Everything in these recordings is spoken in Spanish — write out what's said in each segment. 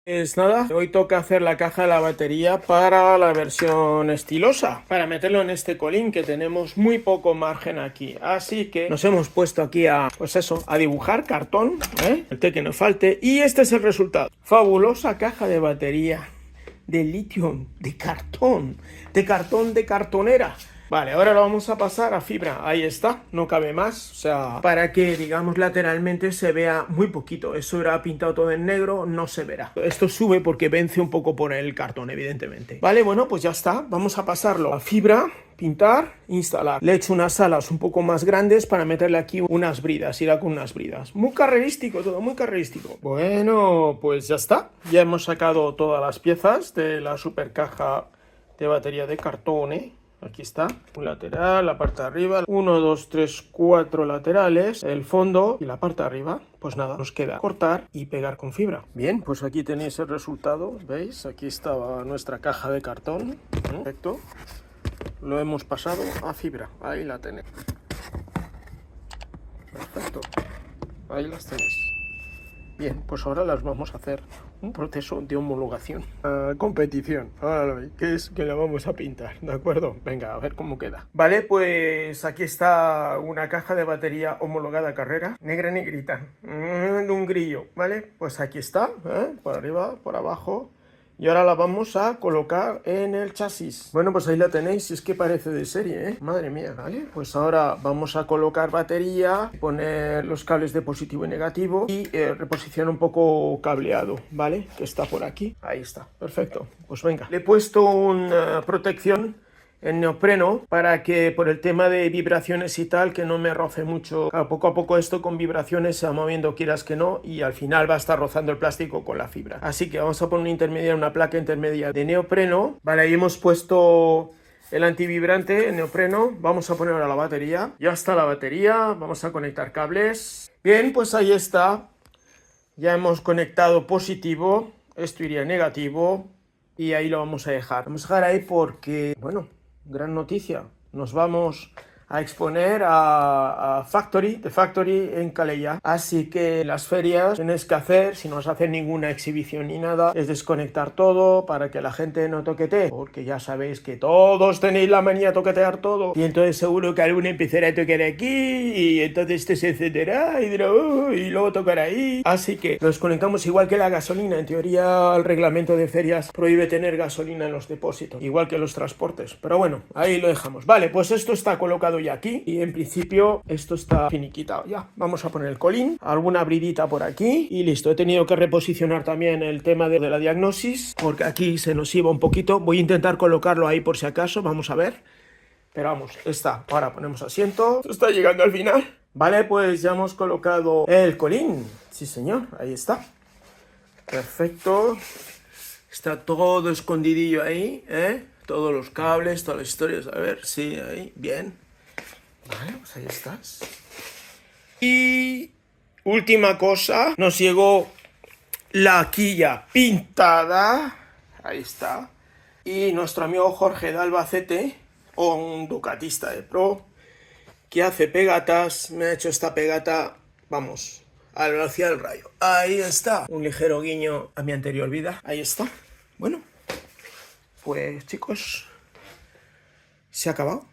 Pues nada, hoy toca hacer la caja de la batería para la versión estilosa, para meterlo en este colín que tenemos muy poco margen aquí. Así que nos hemos puesto aquí a, pues eso, a dibujar cartón, el que nos falte, y este es el resultado. Fabulosa caja de batería de litio, de cartón de cartonera. Vale, ahora lo vamos a pasar a fibra. Ahí está, no cabe más. O sea, para que, digamos, lateralmente se vea muy poquito. Eso era pintado todo en negro, no se verá. Esto sube porque vence un poco por el cartón, evidentemente. Vale, bueno, pues ya está. Vamos a pasarlo a fibra, pintar, instalar. Le he hecho unas alas un poco más grandes para meterle aquí unas bridas. Irá con unas bridas. Muy característico todo, muy característico. Bueno, pues ya está. Ya hemos sacado todas las piezas de la super caja de batería de cartón, Aquí está, un lateral, la parte de arriba, 1, 2, 3, 4 laterales, el fondo y la parte de arriba. Pues nada, nos queda cortar y pegar con fibra. Bien, pues aquí tenéis el resultado, ¿veis? Aquí estaba nuestra caja de cartón, perfecto. Lo hemos pasado a fibra, ahí la tenéis. Perfecto, ahí las tenéis. Bien, pues ahora las vamos a hacer un proceso de homologación. Competición, ahora lo veis, que es que la vamos a pintar, ¿de acuerdo? Venga, a ver cómo queda. Vale, pues aquí está una caja de batería homologada a carrera, negra negrita, de un grillo, ¿vale? Pues aquí está, por arriba, por abajo. Y ahora la vamos a colocar en el chasis. Bueno, pues ahí la tenéis, es que parece de serie, Madre mía, ¿vale? Pues ahora vamos a colocar batería, poner los cables de positivo y negativo y reposicionar un poco cableado, ¿vale? Que está por aquí. Ahí está, perfecto. Pues venga. Le he puesto una protección en neopreno para que por el tema de vibraciones y tal que no me roce mucho. Claro, poco a poco esto con vibraciones se va moviendo quieras que no y al final va a estar rozando el plástico con la fibra. Así que vamos a poner una placa intermedia de neopreno. Vale, ahí hemos puesto el antivibrante en neopreno. Vamos a poner ahora la batería. Ya está la batería, vamos a conectar cables. Bien, pues ahí está. Ya hemos conectado positivo, esto iría negativo y ahí lo vamos a dejar. Vamos a dejar ahí porque, bueno, gran noticia. Nos vamos a exponer a The Factory en Calella. Así que las ferias tienes que hacer, si no vas a hacer ninguna exhibición ni nada, es desconectar todo para que la gente no toquetee. Porque ya sabéis que todos tenéis la manía de toquetear todo. Y entonces seguro que alguno empezará a tocar aquí y entonces este se encenderá y dirá, y luego tocará ahí. Así que lo desconectamos igual que la gasolina. En teoría el reglamento de ferias prohíbe tener gasolina en los depósitos, igual que los transportes. Pero bueno, ahí lo dejamos. Vale, pues esto está colocado ya aquí y en principio esto está finiquitado ya. Vamos a poner el colín, alguna bridita por aquí y listo. He tenido que reposicionar también el tema de la diagnosis porque aquí se nos iba un poquito. Voy a intentar colocarlo ahí por si acaso, vamos a ver. Pero vamos, está. Ahora ponemos asiento. Esto está llegando al final. Vale, pues ya hemos colocado el colín. Sí, señor, ahí está. Perfecto. Está todo escondidillo ahí, todos los cables, todas las historias. A ver, sí, ahí, bien. Vale, pues ahí estás. Y última cosa, nos llegó la quilla pintada. Ahí está. Y nuestro amigo Jorge de Albacete, un ducatista de pro, que hace pegatas, me ha hecho esta pegata, vamos, a la velocidad del rayo. Ahí está. Un ligero guiño a mi anterior vida. Ahí está. Bueno, pues chicos, se ha acabado.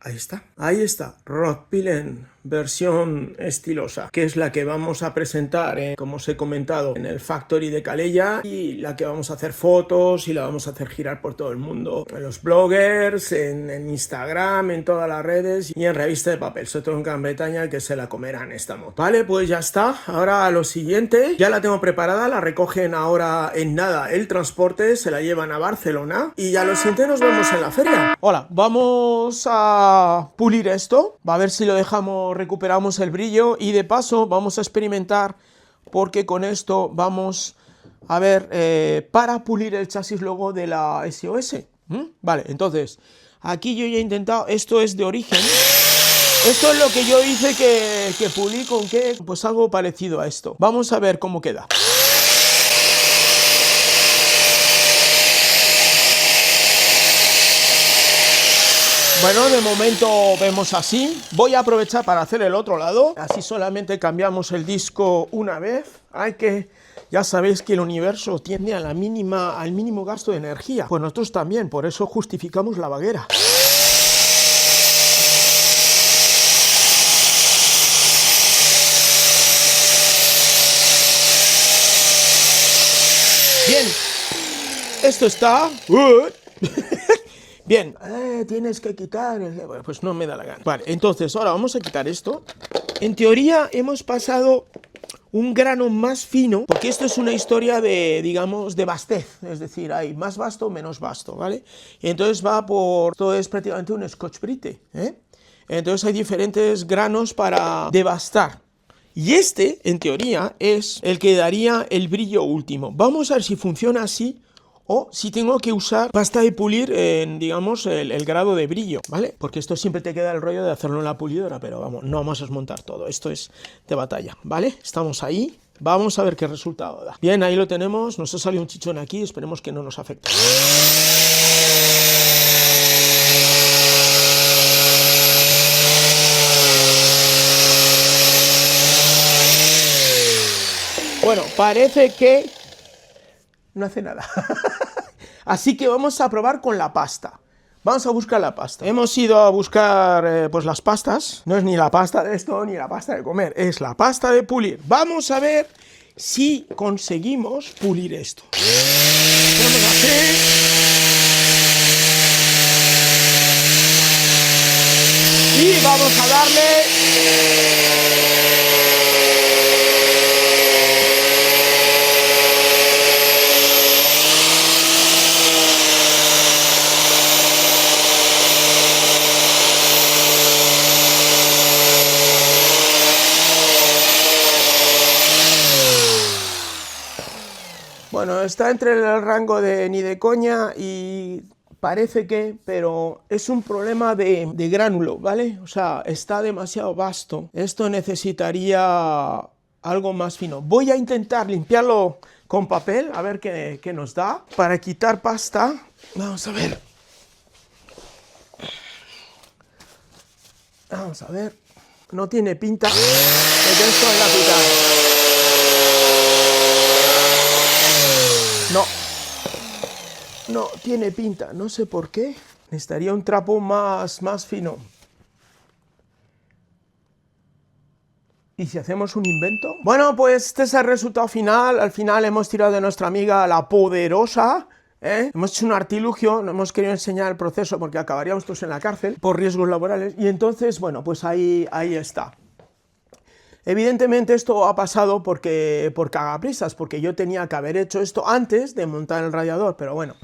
Ahí está. Ahí está. Rockpillen versión estilosa, que es la que vamos a presentar, como os he comentado, en el Factory de Calella y la que vamos a hacer fotos y la vamos a hacer girar por todo el mundo. En los bloggers, en Instagram, en todas las redes y en revista de papel, sobre todo en Gran Bretaña, que se la comerán esta moto. Vale, pues ya está. Ahora lo siguiente, ya la tengo preparada, la recogen ahora en nada el transporte, se la llevan a Barcelona y ya lo siguiente nos vemos en la feria. Hola, vamos a pulir esto, va a ver si lo dejamos, recuperamos el brillo y de paso vamos a experimentar porque con esto vamos a ver para pulir el chasis luego de la SOS. Vale, entonces aquí yo ya he intentado, esto es de origen, esto es lo que yo hice que pulí con que, pues algo parecido a esto. Vamos a ver cómo queda. Bueno, de momento vemos así. Voy a aprovechar para hacer el otro lado. Así solamente cambiamos el disco una vez. Ya sabéis que el universo tiende a al mínimo gasto de energía. Pues nosotros también, por eso justificamos la vaguera. Bien, esto está... Bien, tienes que quitar... Bueno, pues no me da la gana. Vale, entonces ahora vamos a quitar esto. En teoría hemos pasado un grano más fino, porque esto es una historia de, digamos, de bastez, es decir, hay más basto, menos basto, ¿vale? Y entonces va por... Esto es prácticamente un Scotch Brite, ¿eh? Entonces hay diferentes granos para debastar. Y este, en teoría, es el que daría el brillo último. Vamos a ver si funciona así o si tengo que usar pasta de pulir en, digamos, el grado de brillo, ¿vale? Porque esto siempre te queda el rollo de hacerlo en la pulidora, pero vamos, no vamos a desmontar todo. Esto es de batalla, ¿vale? Estamos ahí. Vamos a ver qué resultado da. Bien, ahí lo tenemos. Nos ha salido un chichón aquí. Esperemos que no nos afecte. Bueno, parece que no hace nada. Así que vamos a probar con la pasta. Vamos a buscar la pasta. Hemos ido a buscar pues las pastas. No es ni la pasta de esto ni la pasta de comer. Es la pasta de pulir. Vamos a ver si conseguimos pulir esto. Vamos a hacer... Y vamos a darle... Bueno, está entre el rango de ni de coña y parece que, pero es un problema de gránulo, ¿vale? O sea, está demasiado vasto. Esto necesitaría algo más fino. Voy a intentar limpiarlo con papel, a ver qué nos da. Para quitar pasta, vamos a ver. Vamos a ver. No tiene pinta de que esto vaya a picar. No tiene pinta, no sé por qué. Necesitaría un trapo más fino. ¿Y si hacemos un invento? Bueno, pues este es el resultado final. Al final hemos tirado de nuestra amiga la poderosa, ¿eh? Hemos hecho un artilugio, no hemos querido enseñar el proceso porque acabaríamos todos en la cárcel por riesgos laborales. Y entonces, bueno, pues ahí está. Evidentemente esto ha pasado por cagaprisas, porque yo tenía que haber hecho esto antes de montar el radiador, pero bueno.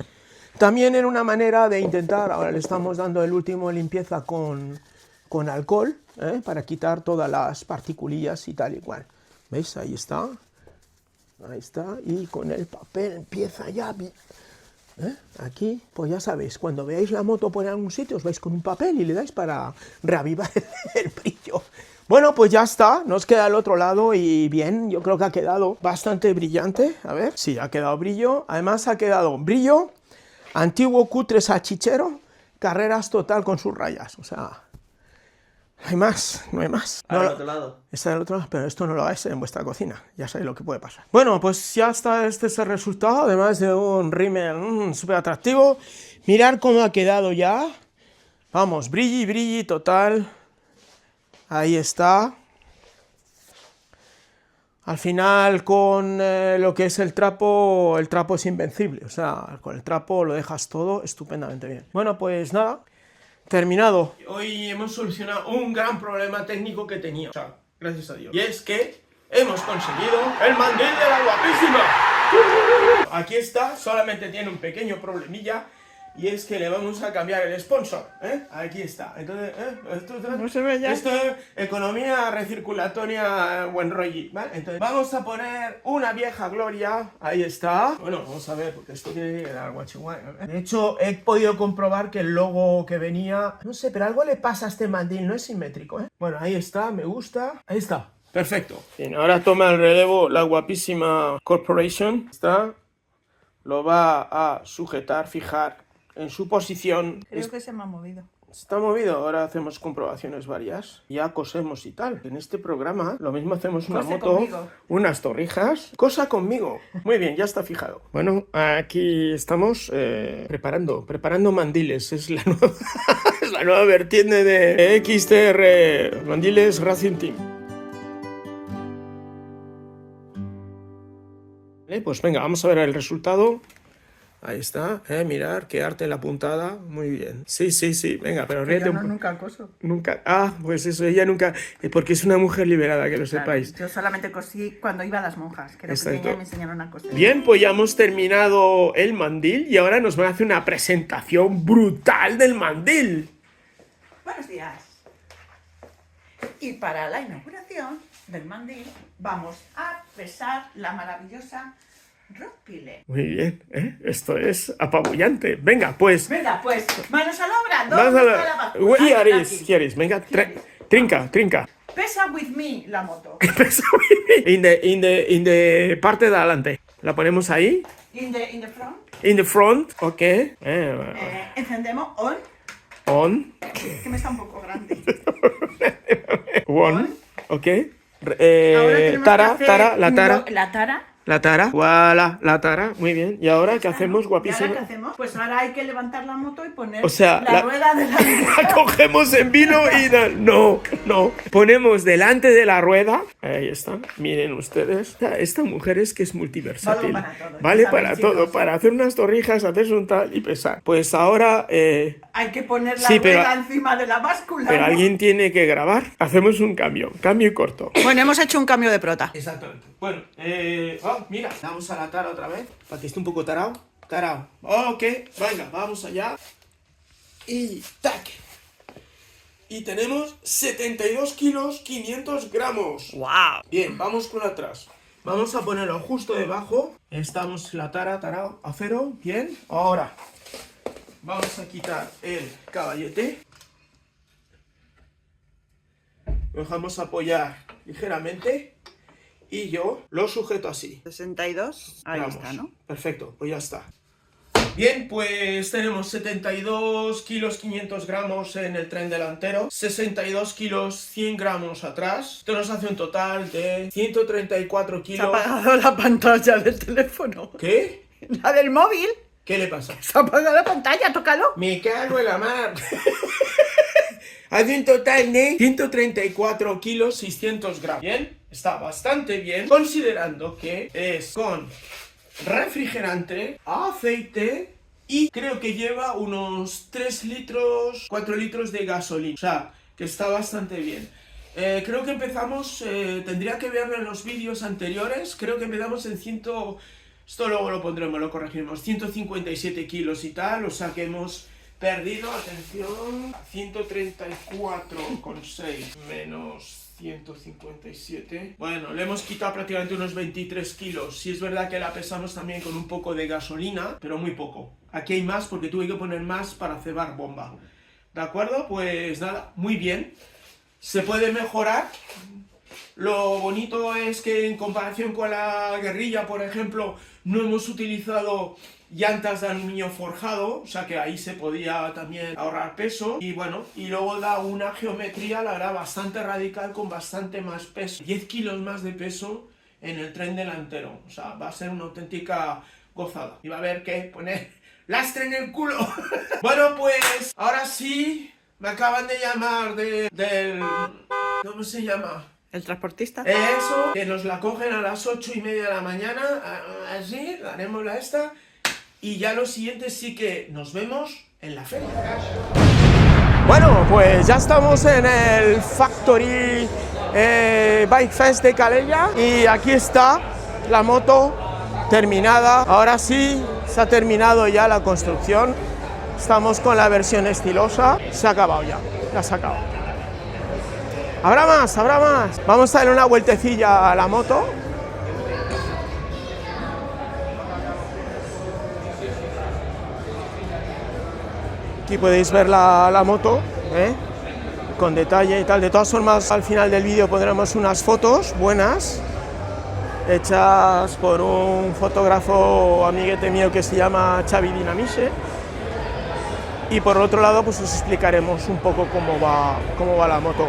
También era una manera de intentar, ahora le estamos dando el último limpieza con alcohol, para quitar todas las particulillas y tal y cual. ¿Veis? Ahí está, y con el papel empieza ya, aquí, pues ya sabéis, cuando veáis la moto por algún sitio, os vais con un papel y le dais para reavivar el brillo. Bueno, pues ya está, nos queda el otro lado y bien, yo creo que ha quedado bastante brillante. A ver, sí, ha quedado brillo. Además ha quedado brillo, antiguo cutre salchichero, carreras total con sus rayas. O sea, no hay más, no hay más. Al otro lado. Está del otro lado, pero esto no lo hagáis en vuestra cocina, ya sabéis lo que puede pasar. Bueno, pues ya está, este es el resultado, además de un rímel súper atractivo. Mirad cómo ha quedado ya. Vamos, brilli total. Ahí está. Al final con lo que es el trapo es invencible. O sea, con el trapo lo dejas todo estupendamente bien. Bueno, pues nada, terminado. Hoy hemos solucionado un gran problema técnico que tenía. O sea, gracias a Dios. Y es que hemos conseguido el mandil de la guapísima. Aquí está, solamente tiene un pequeño problemilla. Y es que le vamos a cambiar el sponsor, Aquí está. Entonces, No se ve ya. Esto es economía recirculatoria buen rollo, ¿vale? Entonces, vamos a poner una vieja gloria. Ahí está. Bueno, vamos a ver, porque esto tiene que quedar guachiguay. De hecho, he podido comprobar que el logo que venía... No sé, pero algo le pasa a este mandil, no es simétrico, Bueno, ahí está, me gusta. Ahí está. Perfecto. Bien, ahora toma el relevo la guapísima Corporation. Está. Lo va a sujetar, fijar en su posición. Creo que se me ha movido. Está movido, ahora hacemos comprobaciones varias, ya cosemos y tal. En este programa lo mismo hacemos una Cose moto, conmigo. unas torrijas, cosa conmigo. Muy bien, ya está fijado. Bueno, aquí estamos preparando mandiles, es la nueva, es la nueva vertiente de XTR, Mandiles Racing Team. Pues venga, vamos a ver el resultado. Ahí está, mirar, qué arte la puntada, muy bien. Sí, venga, pero ríete Yo un no, poco. nunca coso. Nunca, pues eso, ella nunca, porque es una mujer liberada, que lo Claro, sepáis. yo solamente cosí cuando iba a las monjas, que era Exacto. pequeña y me enseñaron a coser. Bien, pues ya hemos terminado el mandil y ahora nos van a hacer una presentación brutal del mandil. Buenos días. Y para la inauguración del mandil vamos a pesar la maravillosa Rockpile. Muy bien, esto es apabullante. Venga, pues, Venga, pues, manos a la obra. vamos ¿Dónde a está la la... báscula? Aquí. Here is, venga, trinca. Pesa with me la moto. in the parte de adelante. La ponemos ahí. In the front. In the front, ok. Encendemos on, On. que me está un poco grande. One. Ok. Ahora tenemos que hacer La tara. La tara. La tara. Voilà, la tara. Muy bien. ¿Y ahora qué hacemos, ¿Y ahora guapísimo? qué hacemos? Pues ahora hay que levantar la moto y poner O sea, la rueda de la la cogemos en vilo y no. Ponemos delante de la rueda. Ahí está. Miren ustedes. Esta mujer es que es multiversátil. Vale para todo, Vale ya para sabéis, todo. chicos. Para hacer unas torrijas, hacerse un tal y pesar. Pues ahora... Hay que poner la Sí, pero- rueda encima de la báscula. pero ¿no? alguien tiene que grabar. Hacemos un cambio y corto. Bueno, hemos hecho un cambio de prota. Exactamente. Bueno, mira, vamos a la tara otra vez, para que esté un poco tarao. Ok, venga, vamos allá. Y tac. Y tenemos 72 kilos, 500 gramos. ¡Wow! Bien, vamos con atrás. Vamos a ponerlo justo debajo. Estamos la tarao a cero. Bien, ahora vamos a quitar el caballete. Lo dejamos apoyar ligeramente. Y yo lo sujeto así. 62. Ahí Vamos. está, ¿no? Perfecto, pues ya está. Bien, pues tenemos 72 kilos 500 gramos en el tren delantero, 62 kilos 100 gramos atrás. Esto nos hace un total de 134 Se ha kilos. apagado la pantalla del teléfono. ¿Qué? La del móvil. ¿Qué le pasa? Se ha apagado la pantalla, tócalo. Me cago en la mar. Hace un total de 134 kilos 600 gramos. Bien, está bastante bien, considerando que es con refrigerante, aceite y creo que lleva unos 3 litros, 4 litros de gasolina. O sea, que está bastante bien. Creo que empezamos, tendría que verlo en los vídeos anteriores, creo que empezamos en 100... Esto luego lo pondremos, lo corregiremos, 157 kilos y tal, o sea que hemos perdido, atención, 134,6 menos 157. Bueno, le hemos quitado prácticamente unos 23 kilos. Sí es verdad que la pesamos también con un poco de gasolina, pero muy poco. Aquí hay más porque tuve que poner más para cebar bomba. ¿De acuerdo? Pues nada, muy bien. Se puede mejorar. Lo bonito es que en comparación con la guerrilla, por ejemplo, no hemos utilizado llantas de aluminio forjado, o sea que ahí se podía también ahorrar peso. Y bueno, y luego da una geometría, la verdad, bastante radical con bastante más peso. 10 kilos más de peso en el tren delantero. O sea, va a ser una auténtica gozada. Y va a haber que poner lastre en el culo. Bueno, pues ahora sí, me acaban de llamar del... ¿Cómo se llama? ¿El transportista? Eso, que nos la cogen a las 8:30 de la mañana, así, haremos la esta, y ya lo siguiente sí que nos vemos en la feria. Bueno, pues ya estamos en el Factory Bike Fest de Calella, y aquí está la moto terminada. Ahora sí, se ha terminado ya la construcción, estamos con la versión estilosa, se ha acabado ya se ha acabado. Habrá más. Vamos a darle una vueltecilla a la moto. Aquí podéis ver la moto, con detalle y tal. De todas formas, al final del vídeo pondremos unas fotos buenas, hechas por un fotógrafo amiguete mío que se llama Xavi Dinamiche. y por otro lado pues os explicaremos un poco cómo va la moto.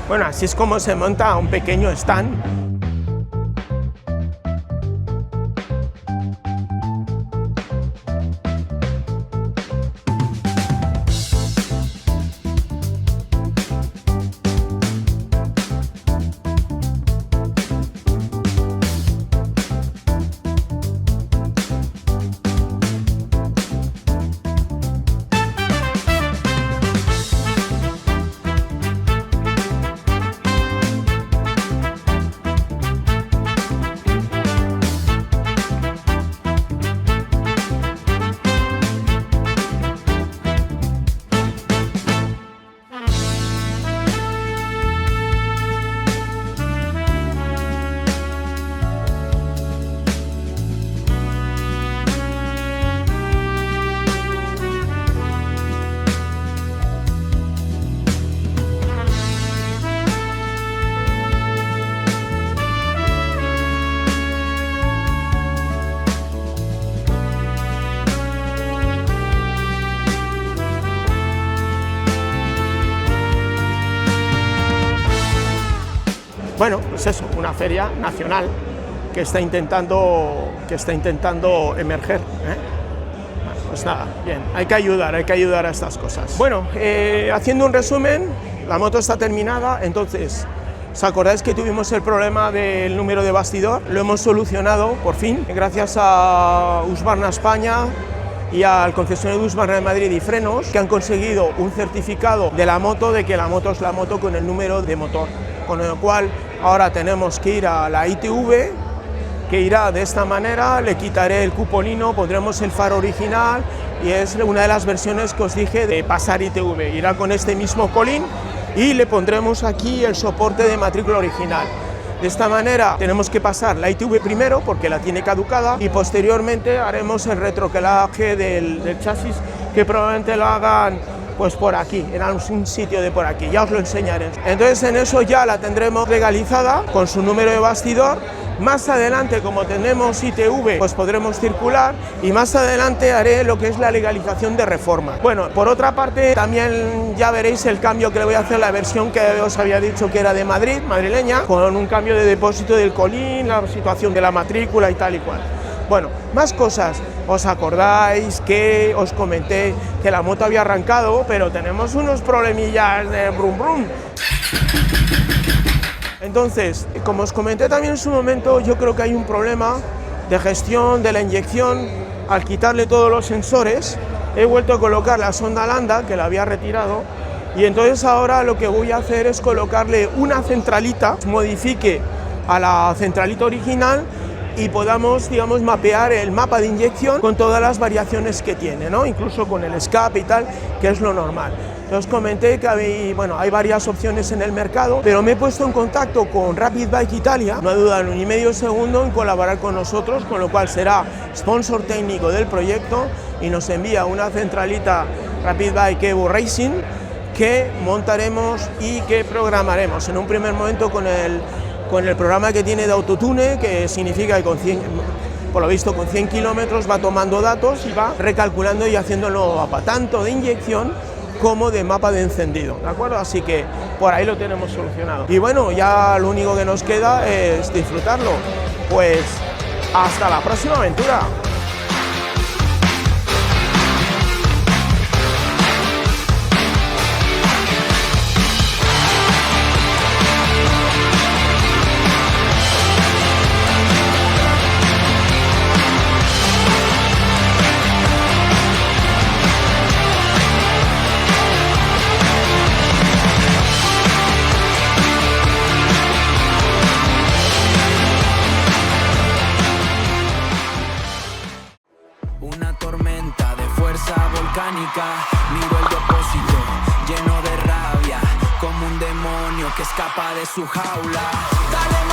Bueno, así es como se monta un pequeño stand. Bueno, pues eso, una feria nacional que está intentando emerger, ¿eh? Bueno, pues nada, bien, hay que ayudar a estas cosas. Bueno, haciendo un resumen, la moto está terminada, entonces, ¿os acordáis que tuvimos el problema del número de bastidor? Lo hemos solucionado, por fin, gracias a Husqvarna España y al concesionario de Husqvarna de Madrid y Frenos, que han conseguido un certificado de la moto, de que la moto es la moto con el número de motor, con lo cual ahora tenemos que ir a la ITV, que irá de esta manera, le quitaré el cupolino, pondremos el faro original y es una de las versiones que os dije de pasar ITV, irá con este mismo colín y le pondremos aquí el soporte de matrícula original. De esta manera tenemos que pasar la ITV primero porque la tiene caducada y posteriormente haremos el retroquelaje del chasis, que probablemente lo hagan pues por aquí, en algún sitio de por aquí, ya os lo enseñaré. Entonces en eso ya la tendremos legalizada con su número de bastidor. Más adelante, como tenemos ITV, pues podremos circular y más adelante haré lo que es la legalización de reforma. Bueno, por otra parte también ya veréis el cambio que le voy a hacer a la versión que os había dicho que era de Madrid, madrileña, con un cambio de depósito del colín, la situación de la matrícula y tal y cual. Bueno, más cosas. ¿Os acordáis que os comenté que la moto había arrancado, pero tenemos unos problemillas de brum brum? Entonces, como os comenté también en su momento, yo creo que hay un problema de gestión de la inyección. Al quitarle todos los sensores, he vuelto a colocar la sonda Landa, que la había retirado, y entonces ahora lo que voy a hacer es colocarle una centralita, modifique a la centralita original y podamos, digamos, mapear el mapa de inyección con todas las variaciones que tiene, ¿no? Incluso con el escape y tal, que es lo normal. Os comenté que hay varias opciones en el mercado, pero me he puesto en contacto con Rapid Bike Italia, no ha dudado ni medio segundo en colaborar con nosotros, con lo cual será sponsor técnico del proyecto y nos envía una centralita Rapid Bike Evo Racing que montaremos y que programaremos en un primer momento con el programa que tiene de autotune, que significa que por lo visto con 100 kilómetros va tomando datos y va recalculando y haciendo el nuevo mapa, tanto de inyección como de mapa de encendido, ¿de acuerdo? Así que por ahí lo tenemos solucionado. Y bueno, ya lo único que nos queda es disfrutarlo. Pues hasta la próxima aventura. Miro el depósito lleno de rabia, como un demonio que escapa de su jaula. Dale